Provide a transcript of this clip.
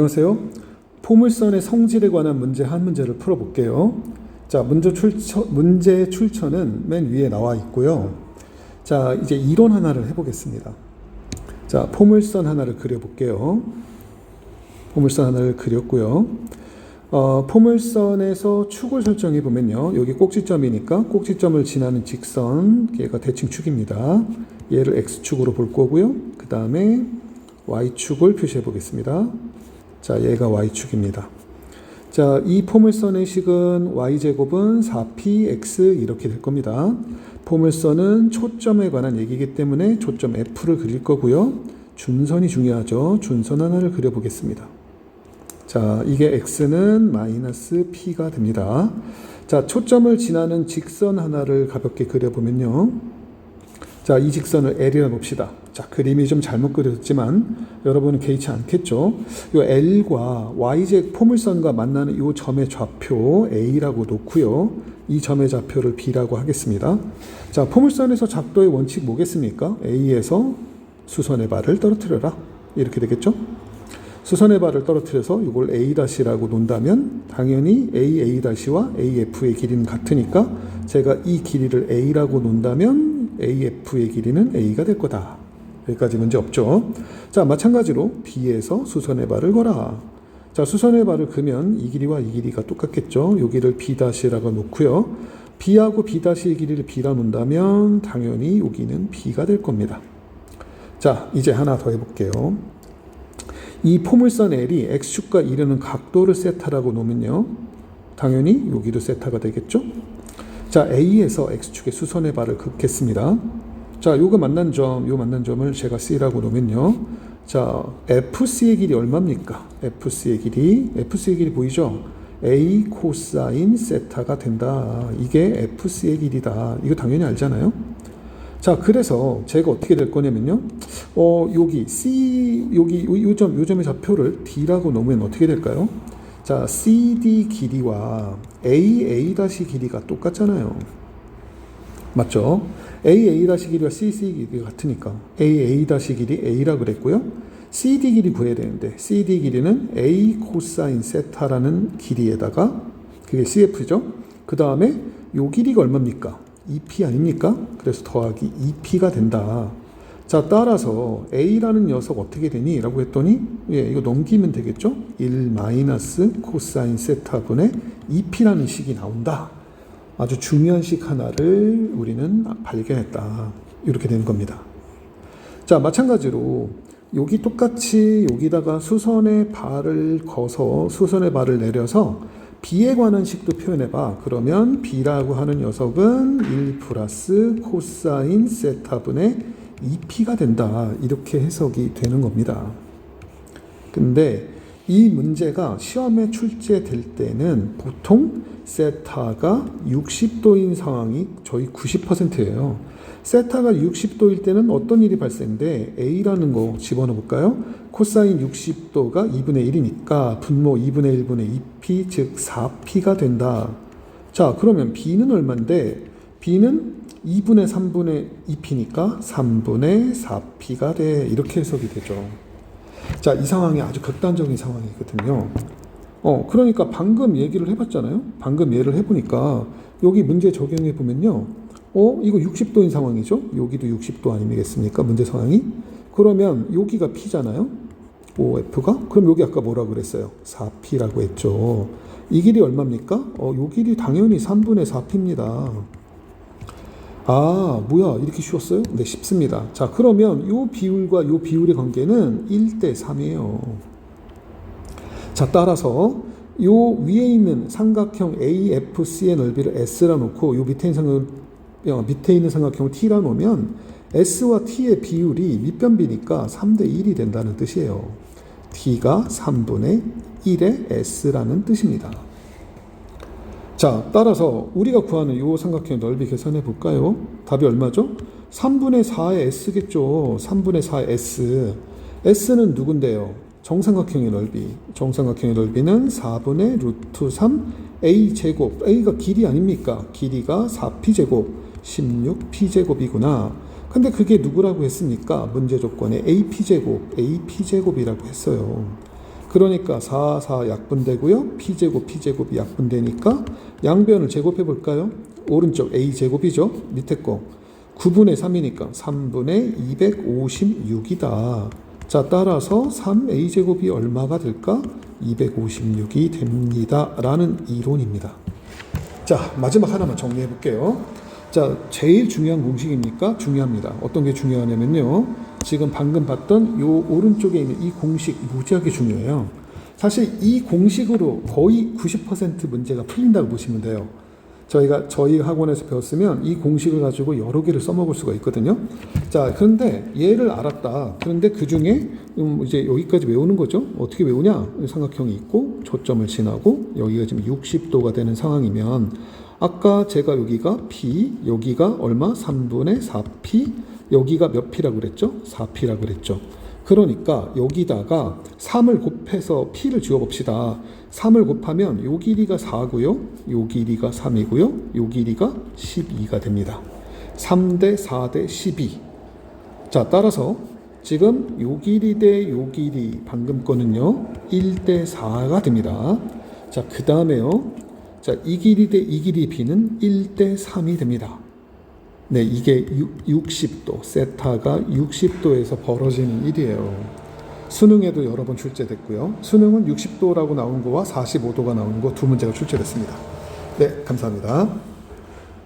안녕하세요. 포물선의 성질에 관한 문제 한 문제를 풀어볼게요. 자, 문제 출처는 맨 위에 나와 있고요. 자, 이제 이론 하나를 해보겠습니다. 자, 포물선 하나를 그려볼게요. 포물선 하나를 그렸고요. 포물선에서 축을 설정해 보면요. 여기 꼭지점이니까 꼭지점을 지나는 직선, 얘가 대칭축입니다. 얘를 X축으로 볼 거고요. 그 다음에 Y축을 표시해 보겠습니다. 자, 얘가 Y축입니다. 자, 이 포물선의 식은 Y제곱은 4px 이렇게 될 겁니다. 포물선은 초점에 관한 얘기이기 때문에 초점 F를 그릴 거고요. 준선이 중요하죠. 준선 하나를 그려보겠습니다. 자, 이게 x는 마이너스 p가 됩니다. 자, 초점을 지나는 직선 하나를 가볍게 그려보면요. 자, 이 직선을 L이라 봅시다. 자, 그림이 좀 잘못 그려졌지만 여러분은 개의치 않겠죠? 이 L과 포물선과 만나는 이 점의 좌표 A라고 놓고요. 이 점의 좌표를 B라고 하겠습니다. 자, 포물선에서 작도의 원칙 뭐겠습니까? A에서 수선의 발을 떨어뜨려라. 이렇게 되겠죠? 수선의 발을 떨어뜨려서 이걸 A'라고 논다면 당연히 AA'와 AF의 길이는 같으니까 제가 이 길이를 A라고 논다면 AF의 길이는 A가 될 거다. 여기까지 문제 없죠. 자, 마찬가지로 B에서 수선의 발을 거라. 자, 수선의 발을 그면 이 길이와 이 길이가 똑같겠죠. 여기를 B'라고 놓고요. B하고 B'의 길이를 B라 놓는다면 당연히 여기는 B가 될 겁니다. 자, 이제 하나 더 해볼게요. 이 포물선 L이 X축과 이르는 각도를 세타라고 놓으면요. 당연히 여기도 세타가 되겠죠. 자, A에서 X축의 수선의 발을 긋겠습니다. 자, 요거 만난 점을 제가 C라고 놓으면요. 자, FC의 길이 얼마입니까? FC의 길이 보이죠? A 코사인 세타가 된다. 이게 FC의 길이다. 이거 당연히 알잖아요. 자, 그래서 제가 어떻게 될 거냐면요. 여기 요 점의 좌표를 D라고 놓으면 어떻게 될까요? 자, CD 길이와 AA' 길이가 똑같잖아요. 맞죠? AA' 길이와 CC 길이가 같으니까 AA' 길이 A라고 그랬고요. CD 길이 구해야 되는데 CD 길이는 A 코사인 세타라는 길이에다가 그게 CF죠. 그 다음에 요 길이가 얼마입니까? 2p 아닙니까? 그래서 더하기 2p가 된다. 자, 따라서 A라는 녀석 어떻게 되니? 라고 했더니 이거 넘기면 되겠죠? 1 마이너스 코사인 세타분의 2p라는 식이 나온다. 아주 중요한 식 하나를 우리는 발견했다. 이렇게 되는 겁니다. 자, 마찬가지로 여기 똑같이 여기다가 수선의 발을 거서 수선의 발을 내려서 B에 관한 식도 표현해봐. 그러면 B라고 하는 녀석은 1 플러스 코사인 세타분의 2p가 된다. 이렇게 해석이 되는 겁니다. 근데 이 문제가 시험에 출제될 때는 보통 세타가 60도인 상황이 저희 90%예요. 세타가 60도일 때는 어떤 일이 발생돼? A라는 거 집어넣어 볼까요? 코사인 60도가 2분의 1이니까 분모 2분의 1분의 2p 즉 4p가 된다. 자, 그러면 B는 얼마인데? B는 2분의 3분의 2p니까 3분의 4p가 돼. 이렇게 해석이 되죠. 자, 이 상황이 아주 극단적인 상황이거든요. 그러니까 방금 얘기를 해봤잖아요. 방금 예를 해보니까 여기 문제 적용해 보면요. 이거 60도인 상황이죠. 여기도 60도 아니겠습니까? 문제 상황이. 그러면 여기가 P잖아요. OF가. 그럼 여기 아까 뭐라고 그랬어요? 4P라고 했죠. 이 길이 얼마입니까? 요 길이 당연히 3분의 4P입니다. 아, 뭐야, 이렇게 쉬웠어요? 네, 쉽습니다. 자, 그러면 요 비율과 요 비율의 관계는 1대 3이에요. 자, 따라서 요 위에 있는 삼각형 AFC의 넓이를 S라 놓고 요 밑에 있는 삼각형을 T라 놓으면 S와 T의 비율이 밑변비니까 3대 1이 된다는 뜻이에요. T가 3분의 1의 S라는 뜻입니다. 자, 따라서 우리가 구하는 이 삼각형의 넓이 계산해 볼까요? 답이 얼마죠? 3분의 4의 S겠죠. 3분의 4의 S. S는 누군데요? 정삼각형의 넓이. 정삼각형의 넓이는 4분의 루트 3 A제곱. A가 길이 아닙니까? 길이가 4P제곱, 16P제곱이구나. 근데 그게 누구라고 했습니까? 문제 조건에 AP제곱이라고 했어요. 그러니까 4, 4 약분되고요. P제곱이 약분되니까 양변을 제곱해 볼까요? 오른쪽 A제곱이죠. 밑에 거 9분의 3이니까 3분의 256이다. 자, 따라서 3A제곱이 얼마가 될까? 256이 됩니다. 라는 이론입니다. 자, 마지막 하나만 정리해 볼게요. 자, 제일 중요한 공식입니까? 중요합니다. 어떤 게 중요하냐면요. 지금 방금 봤던 요 오른쪽에 있는 이 공식 무지하게 중요해요. 사실 이 공식으로 거의 90% 문제가 풀린다고 보시면 돼요. 저희 학원에서 배웠으면 이 공식을 가지고 여러 개를 써먹을 수가 있거든요. 자, 그런데 얘를 알았다. 그런데 그 중에 이제 여기까지 외우는 거죠. 어떻게 외우냐? 삼각형이 있고 초점을 지나고 여기가 지금 60도가 되는 상황이면 아까 제가 여기가 P, 여기가 얼마? 3분의 4P, 여기가 몇 P라고 그랬죠? 4P라고 그랬죠. 그러니까 여기다가 3을 곱해서 P를 지워봅시다. 3을 곱하면 요 길이가 4고요. 요 길이가 3이고요. 요 길이가 12가 됩니다. 3대 4대 12. 자, 따라서 지금 요 길이 대 요 길이 방금 거는요. 1대 4가 됩니다. 자, 그 다음에요. 자, 이 길이 대 이 길이 B는 1대 3이 됩니다. 네, 이게 60도, 세타가 60도에서 벌어지는 일이에요. 수능에도 여러 번 출제됐고요. 수능은 60도라고 나온 거와 45도가 나오는 거 두 문제가 출제됐습니다. 네, 감사합니다.